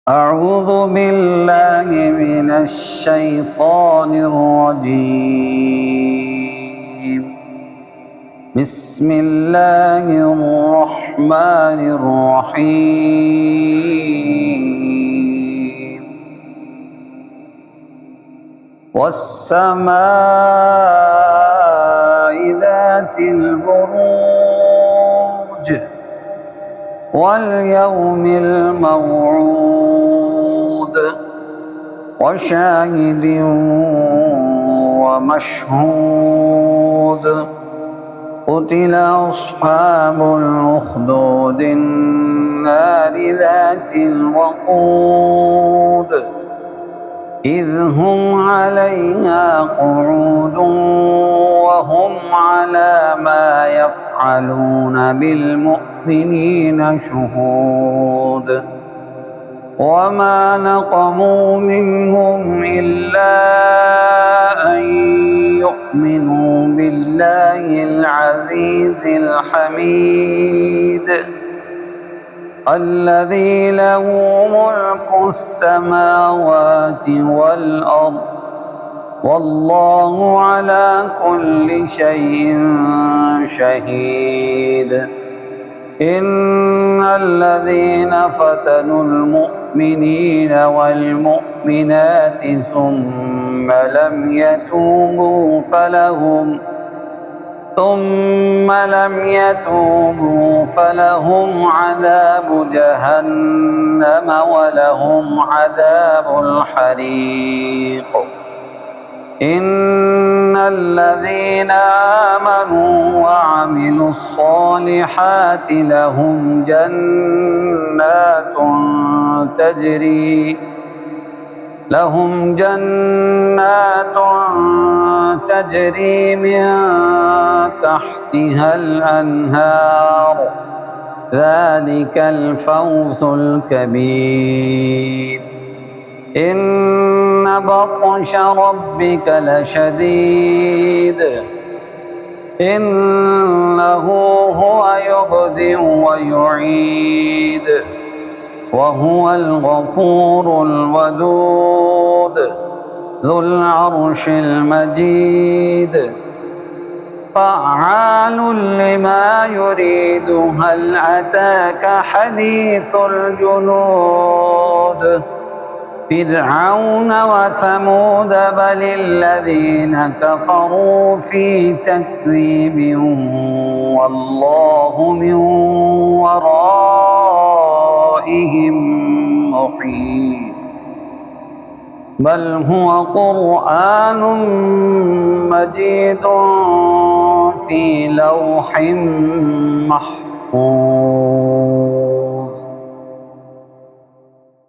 أعوذ بالله من الشيطان الرجيم. بسم الله الرحمن الرحيم. والسماء ذات البروج واليوم الموعود وشاهد ومشهود. قتل أصحاب الأخدود النار ذات الوقود إذ هم عليها قعود وهم على ما يفعلون بالمؤمنين شهود. وما نقموا منهم إلا أن يؤمنوا بالله العزيز الحميد الذي له ملك السماوات والأرض والله على كل شيء شهيد. إن الذين فتنوا المؤمنين والمؤمنات ثم لم يتوبوا فلهم عذاب جهنم ولهم عذاب الحريق. إن الذين آمنوا وعملوا الصالحات لهم جنات تجري من تحتها الأنهار ذلك الفوز الكبير. إن بطش ربك لشديد إنه هو يبدئ ويعيد وهو الغفور الودود ذو العرش المجيد فعال لما يريد. هل أتاك حديث الجنود فرعون وثمود بل الذين كفروا في تكذيب والله من ورائهم محيط. بل هو قرآن مجيد في لوح محفوظ.